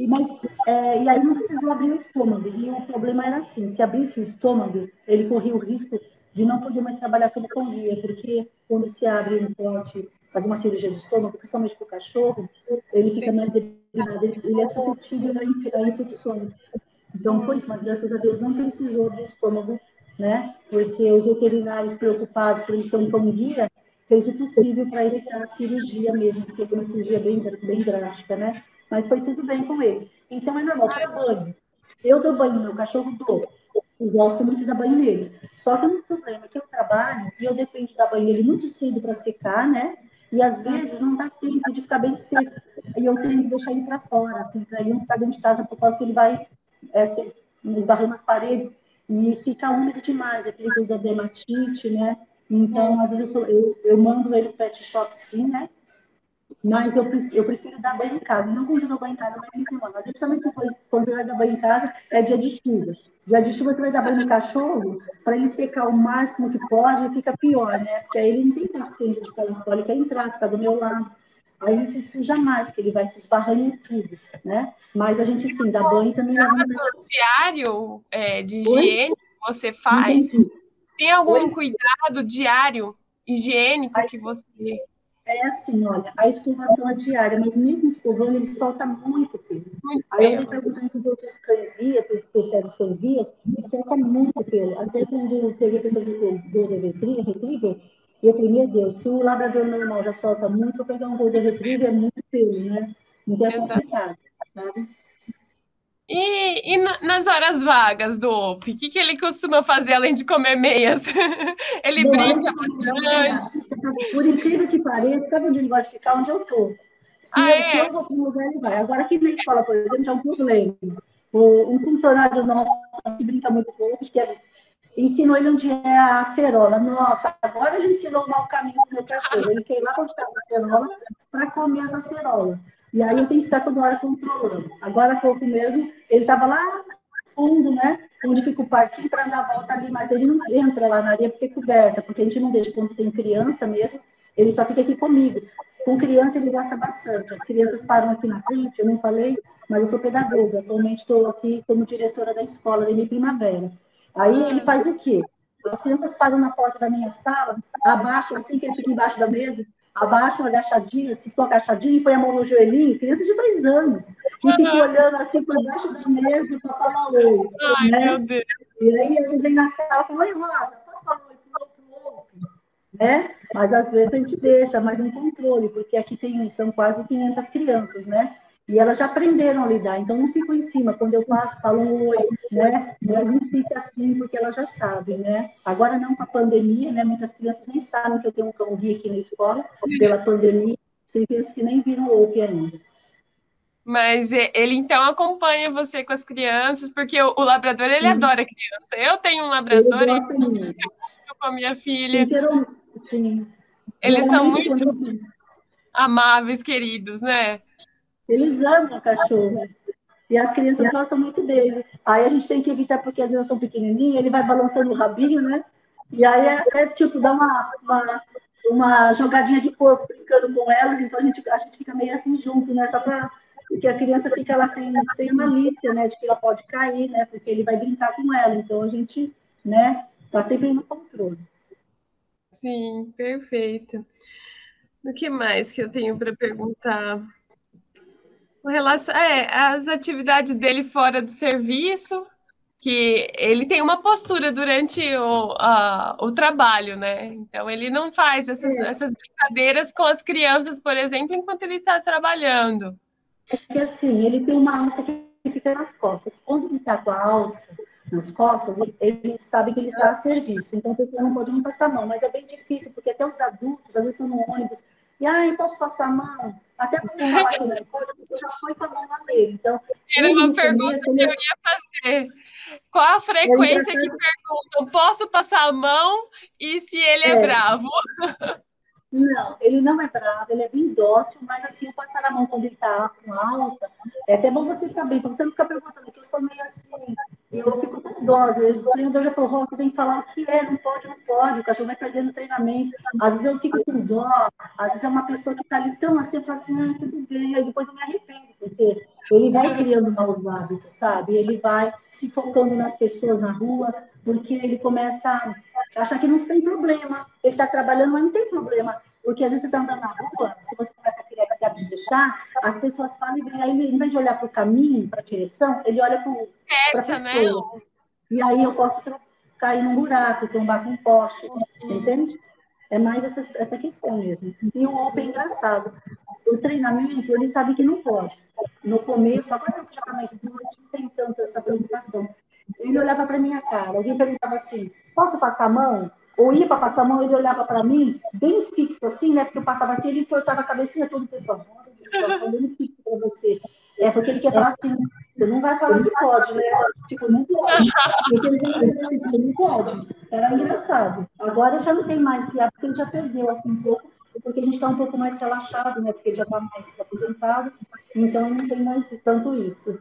e aí não precisou abrir o estômago. E o problema era assim: se abrisse o estômago, ele corria o risco de não poder mais trabalhar como cão-guia, porque quando se abre um corte, fazer uma cirurgia de estômago, principalmente para o cachorro, ele fica mais deprimado, ele é suscetível a infecções. Então foi Sim. isso, mas graças a Deus não precisou do estômago, né? Porque os veterinários preocupados por ele ser um cão-guia fez o possível para evitar a cirurgia mesmo, que seria uma cirurgia bem drástica, né? Mas foi tudo bem com ele. Então é normal, para banho. Eu dou banho no meu cachorro, dou. E gosto muito de dar banho nele. Só que o único problema é que eu trabalho e eu dependo de dar banho nele muito cedo para secar, né? E às vezes não dá tempo de ficar bem seco. E eu tenho que deixar ele para fora, assim, para ele não ficar dentro de casa, por causa que ele vai esbarrando nas paredes e fica úmido demais. É perigoso da dermatite, né? Então, às vezes eu mando ele para o pet shop, sim, né? Mas eu prefiro dar banho em casa. Não quando eu dou banho em casa, mas fim de semana. Mas justamente quando você vai dar banho em casa, é dia de chuva. Dia de chuva, você vai dar banho no cachorro, para ele secar o máximo que pode, e fica pior, né? Porque aí ele não tem paciência de ficar lá fora, ele quer entrar, ficar do meu lado. Aí ele se suja mais, porque ele vai se esbarrando em tudo, né? Mas a gente, sim, dá banho e também leva no pet. Diário de Oi? higiene você Não faz? entendi. Tem algum Oi? cuidado diário higiênico Aí que você... é assim, olha, a escovação é diária, mas mesmo escovando, ele solta muito pelo. Muito Aí eu andei pelo. perguntando para os outros cães guia, para o pessoal dos cães guias, e solta muito pelo. Até quando teve a questão do Golden Retriever, eu falei, meu Deus, se o labrador normal já solta muito, eu pegar um Golden Retriever é muito pelo, né? Então é Exato. complicado, sabe? Nas horas vagas do OP, o que, que ele costuma fazer além de comer meias? Ele Bom, além brinca de tudo, bastante. por incrível que pareça, sabe onde ele gosta de ficar? Onde eu estou. Ah, Se é? eu vou para um lugar, ele vai. Agora, aqui na escola, por exemplo, é um problema. Um funcionário nosso que brinca muito com outros, ensinou ele onde é a acerola. Nossa, agora ele ensinou o mau caminho para o meu cachorro. Ele quer ir lá onde está a acerola para comer essa acerola. E aí eu tenho que ficar toda hora controlando. Agora há pouco mesmo, ele estava lá no fundo, né? Onde fica o parquinho para dar a volta ali, mas ele não entra lá na areia porque é coberta, porque a gente não deixa quando tem criança mesmo, ele só fica aqui comigo. Com criança ele gosta bastante. As crianças param aqui na frente, eu não falei, mas eu sou pedagoga. Atualmente estou aqui como diretora da escola de Primavera. Aí ele faz o quê? As crianças param na porta da minha sala, abaixam, assim que ele fica embaixo da mesa, abaixam agachadinha, se ficam agachadinho, e põe a mão no joelhinho, criança de 3 anos, e fica olhando assim por baixo da mesa para falar oi, Ai, meu né? Deus. E aí, às vezes, vem na sala e fala, oi, Rosa, posso falar oi pro outro? né? Mas às vezes a gente deixa mais um controle, porque aqui são quase 500 crianças, né? E elas já aprenderam a lidar, então não ficam em cima. Quando eu passo, falo um oi, né? Mas não fica assim, porque elas já sabem, né? Agora não com a pandemia, né? Muitas crianças nem sabem que eu tenho um cão guia aqui na escola, pela pandemia. Tem crianças que nem viram o OP ainda. Mas ele então acompanha você com as crianças, porque o labrador ele Sim, adora criança. Eu tenho um ele labrador e gosta muito. eu com a minha E filha. sim, Eles são geralmente muito quando a gente amáveis, queridos, né? eles amam o cachorro. E as crianças gostam muito dele. Aí a gente tem que evitar, porque às vezes elas são pequenininhas, ele vai balançando o rabinho, né? E aí tipo, dá uma jogadinha de corpo brincando com elas, então a gente fica meio assim junto, né? Só para. Porque a criança fica lá sem a malícia, né? De que ela pode cair, né? Porque ele vai brincar com ela. Então a gente, né? Tá sempre no controle. Sim, perfeito. O que mais que eu tenho para perguntar? Com relação, as atividades dele fora do serviço, que ele tem uma postura durante o trabalho, né? Então ele não faz essas brincadeiras com as crianças, por exemplo, enquanto ele está trabalhando. Porque assim, ele tem uma alça que fica nas costas. Quando ele está com a alça nas costas, ele sabe que ele está a serviço. Então a pessoa não pode nem passar a mão. Mas é bem difícil, porque até os adultos, às vezes estão no ônibus, e eu posso passar a mão? Até você falar que não pode, você já foi com a mão lá dele. Então, Era ele uma no pergunta começo, que eu ia fazer. Qual a é frequência que engraçado. perguntam, posso passar a mão e se ele é É, bravo? não, ele não é bravo, ele é bem dócil, mas assim, o passar a mão quando ele tá com alça, é até bom você saber, para você não ficar perguntando, porque eu sou meio assim, eu fico com dó, às vezes, o treinador já falou, você tem que falar o que é, não pode, não pode, o cachorro vai perdendo o treinamento, às vezes eu fico com dó, às vezes é uma pessoa que tá ali tão assim, eu falo assim, tudo bem, aí depois eu me arrependo, porque ele vai criando maus hábitos, sabe? Ele vai se focando nas pessoas na rua, porque ele começa achar que não tem problema. Ele está trabalhando, mas não tem problema. Porque às vezes você está andando na rua, se você começa a criar esse hábito de deixar, as pessoas falam, e aí ele, em vez de olhar para o caminho, para a direção, ele olha para a Essa, né? pessoa. E aí eu posso cair num buraco, trombar com um poste. Você entende? É mais essa questão mesmo. E o Open é engraçado. O treinamento, ele sabe que não pode. No começo, agora que já está mais duro, a gente não tem tanto essa preocupação. Ele olhava para minha cara, alguém perguntava assim: posso passar a mão? Ou ia para passar a mão, ele olhava para mim, bem fixo assim, né? Porque eu passava assim, ele entortava a cabecinha todo, o pessoal, nossa, pessoal, tá olhando fixo para você. É porque ele quer falar assim: você não vai falar que pode, né? Tipo, não pode. Então ele já olhava assim, tipo, não pode. Era engraçado. Agora já não tem mais esse hábito, ele já perdeu assim um pouco, porque a gente está um pouco mais relaxado, né? Porque ele já está mais aposentado, então não tem mais tanto isso.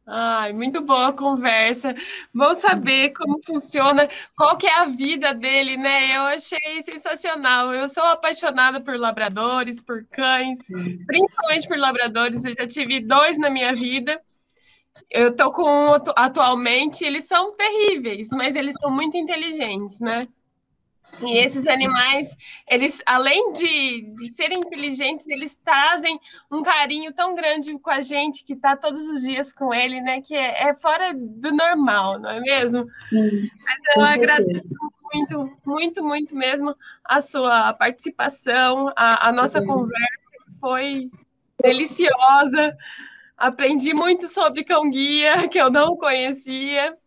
Ai, muito boa a conversa. Vamos saber como funciona, qual que é a vida dele, né? Eu achei sensacional. Eu sou apaixonada por labradores, por cães, principalmente por labradores. Eu já tive dois na minha vida. Eu tô com um atualmente, eles são terríveis, mas eles são muito inteligentes, né? E esses animais, eles, além de serem inteligentes, eles trazem um carinho tão grande com a gente que está todos os dias com ele, né? Que é fora do normal, não é mesmo? Sim, Eu com agradeço certeza. muito, muito, muito mesmo a sua participação, a nossa conversa, que foi deliciosa. Aprendi muito sobre cão-guia, que eu não conhecia.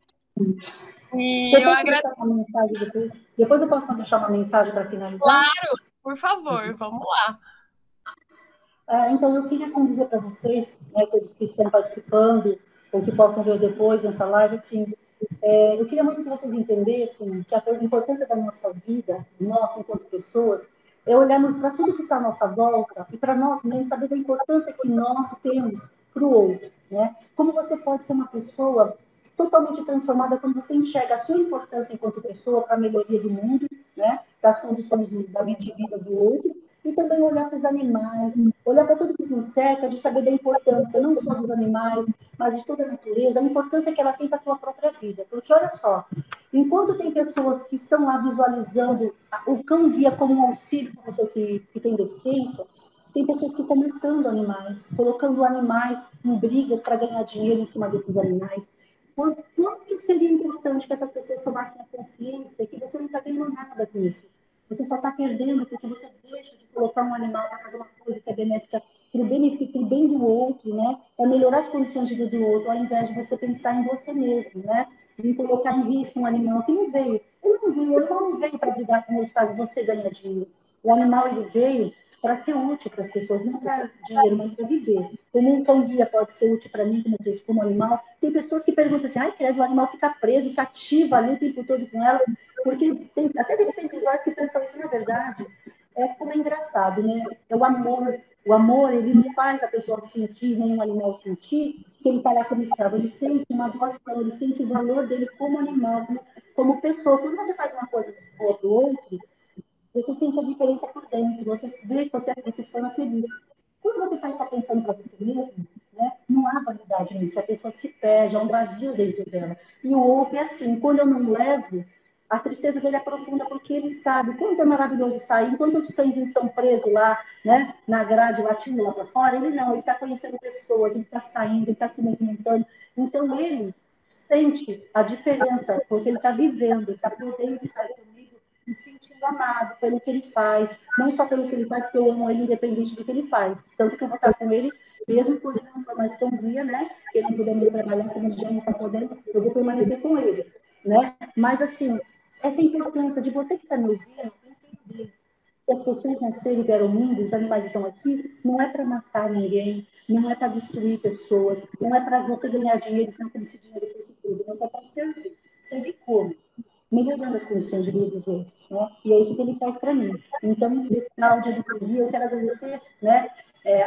E Eu eu posso agradeço, deixar uma mensagem depois? Depois eu posso deixar uma mensagem para finalizar? por favor, vamos lá. Então, eu queria assim, dizer para vocês, né, todos que estão participando, ou que possam ver depois nessa live, assim, eu queria muito que vocês entendessem que a importância da nossa vida, nós, enquanto pessoas, é olharmos para tudo que está à nossa volta e para nós mesmos, saber da importância que nós temos para o outro. Né? Como você pode ser uma pessoa totalmente transformada quando você enxerga a sua importância enquanto pessoa para a melhoria do mundo, né? Das condições da vida do outro, e também olhar para os animais, olhar para tudo que nos cerca, de saber da importância, não só dos animais, mas de toda a natureza, a importância que ela tem para a tua própria vida. Porque, olha só, enquanto tem pessoas que estão lá visualizando o cão-guia como um auxílio para a pessoa que tem deficiência, tem pessoas que estão matando animais, colocando animais em brigas para ganhar dinheiro em cima desses animais. Quanto seria importante que essas pessoas tomassem a consciência que você não está ganhando nada com isso? Você só está perdendo porque você deixa de colocar um animal para fazer uma coisa que é benéfica para o benefício, para o bem do outro, né? Para melhorar as condições de vida do outro, ao invés de você pensar em você mesmo, né? Em colocar em risco um animal que não veio. Ele não veio, o animal não veio para brigar com o outro para você ganhar dinheiro. O animal ele veio para ser útil para as pessoas, não para dinheiro, mas para viver. Como um cão-guia pode ser útil para mim, como animal. Tem pessoas que perguntam assim, ai, credo, o animal fica preso, cativa ali o tempo todo com ela, porque tem até deficientes visuais que pensam isso, na verdade, é como é engraçado, né? É o amor. O amor, ele não faz a pessoa sentir, nem o animal sentir, que ele está lá como escravo. Ele sente uma doação, ele sente o valor dele como animal, como pessoa. Quando você faz uma coisa boa para o outro, você sente a diferença por dentro, você vê que você se torna feliz. Quando você faz só pensando para você mesmo, né, não há validade nisso, a pessoa se perde, há um vazio dentro dela. E o outro é assim, quando eu não levo, a tristeza dele é profunda porque ele sabe quanto é maravilhoso sair, enquanto outros cãezinhos estão presos lá, né, na grade, latindo lá para fora, ele não, ele está conhecendo pessoas, ele está saindo, ele está se movimentando. Então ele sente a diferença, porque ele está vivendo, ele está podendo estar comigo me sentindo amado pelo que ele faz, não só pelo que ele faz, porque eu amo ele independente do que ele faz. Tanto que eu vou estar com ele, mesmo quando ele não for mais tão guia, né? Ele não puder mais trabalhar como ele já não está podendo, eu vou permanecer com ele, né? Mas, assim, essa importância de você que está me ouvindo entender que as pessoas nasceram e vieram ao mundo, os animais estão aqui, não é para matar ninguém, não é para destruir pessoas, não é para você ganhar dinheiro, sendo como se dinheiro fosse tudo, mas é para servir. Servir como? Melhorando as condições de vida dos outros, né? E é isso que ele faz para mim. Então, em especial, de educaria, eu quero agradecer, né,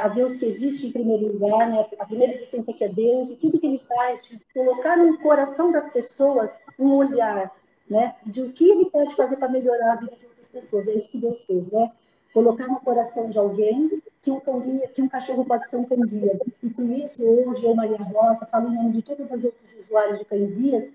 a Deus que existe em primeiro lugar, né, a primeira existência que é Deus, e tudo que ele faz, de colocar no coração das pessoas um olhar, né, de o que ele pode fazer para melhorar a vida de outras pessoas. É isso que Deus fez, né? Colocar no coração de alguém que um cão guia, que um cachorro pode ser um cão guia. E com isso, hoje, eu, Maria Rosa, falo em nome de todos os outros usuários de cães guias,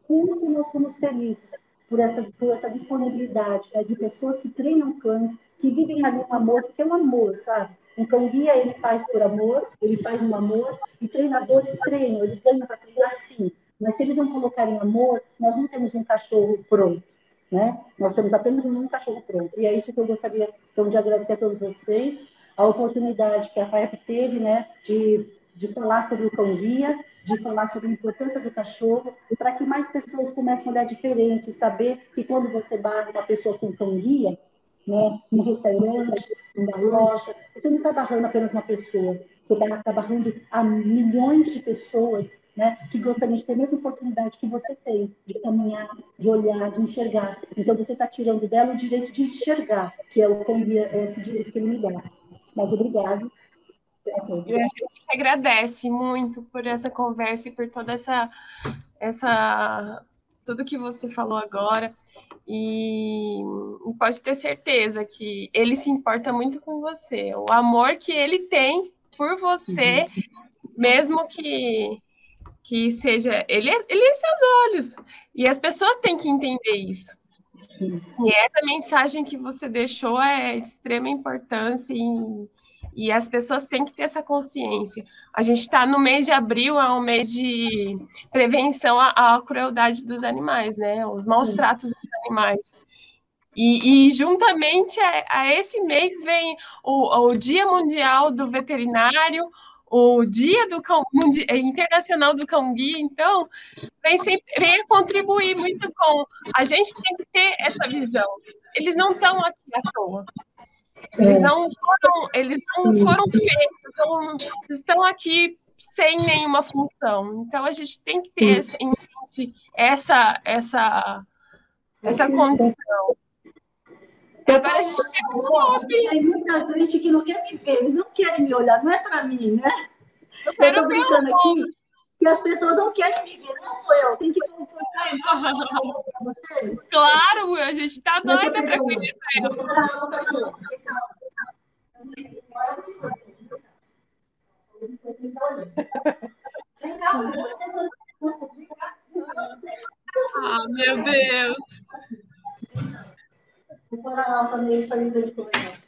quanto nós somos felizes por essa disponibilidade, né, de pessoas que treinam cães, que vivem ali um amor, porque é um amor, sabe? Um cão guia ele faz por amor, ele faz um amor, e treinadores treinam, eles ganham para treinar sim, mas se eles não colocarem amor, nós não temos um cachorro pronto, né? Nós temos apenas um cachorro pronto. E é isso que eu gostaria então, de agradecer a todos vocês, a oportunidade que a FAEP teve, né, de falar sobre o cão guia, de falar sobre a importância do cachorro, para que mais pessoas comecem a olhar diferente, saber que quando você barra uma pessoa com cão guia, né, num restaurante, numa loja, você não está barrando apenas uma pessoa, você está barrando a milhões de pessoas, né, que gostariam de ter a mesma oportunidade que você tem, de caminhar, de olhar, de enxergar. Então, você está tirando dela o direito de enxergar, que é o cão guia, é esse direito que ele me dá. Mas obrigado a E todos. a gente agradece muito por essa conversa e por toda essa tudo que você falou agora. E pode ter certeza que ele se importa muito com você. O amor que ele tem por você, mesmo que seja. Ele é seus olhos. E as pessoas têm que entender isso. E essa mensagem que você deixou é de extrema importância e as pessoas têm que ter essa consciência. A gente está no mês de abril, é um mês de prevenção à crueldade dos animais, né? Os maus tratos dos animais. E juntamente a esse mês vem o Dia Mundial do Veterinário, o Dia do Cão, Internacional do Cão Guia, então vem a contribuir muito com. A gente tem que ter essa visão. Eles não estão aqui à toa. Eles não foram feitos, então, estão aqui sem nenhuma função. Então a gente tem que ter essa condição. E agora a gente tem um hobby. Tem muita gente que não quer me ver, eles não querem me olhar, não é para mim, né? Eu Eu quero estou ver brincando o aqui que as pessoas não querem me ver, não sou eu. Tem que focar em para vocês. Claro, a gente está Deixa eu doida para pegar um. conhecer. Vou parar a nossa aqui. Legal, mas você não. Ah, meu Deus. Vou parar a alça nele para ele ver de conversar.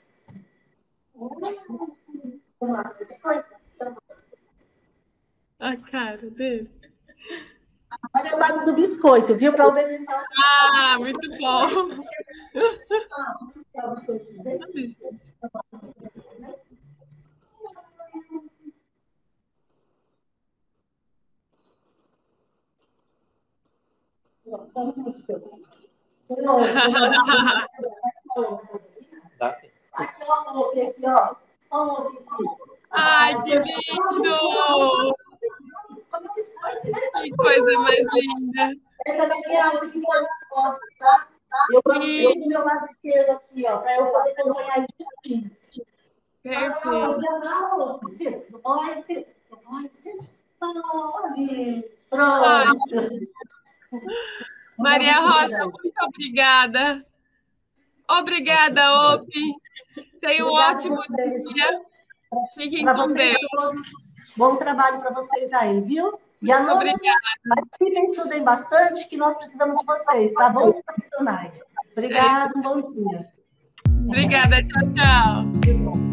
Vamos lá. A cara dele. Olha a base do biscoito, viu? Para obedecer. Ah, muito bom. Dá sim. Aqui, ó, aqui, ó. Ó, aqui. Ai, que lindo! Como é que isso pode, né? Que coisa mais linda! Essa daqui é a que fica nas costas, tá? Eu do meu lado esquerdo aqui, ó, para eu poder acompanhar ele direitinho. Perfeito. Ai, Pronto. Maria Rosa, muito obrigada. Obrigada, Opi. Tenha um ótimo dia. Fiquem Para com vocês Deus. todos, bom trabalho para vocês aí, viu? E alunos, participem, estudem bastante, que nós precisamos de vocês, tá? Bons profissionais. Obrigada, um bom dia. Obrigada, tchau, tchau.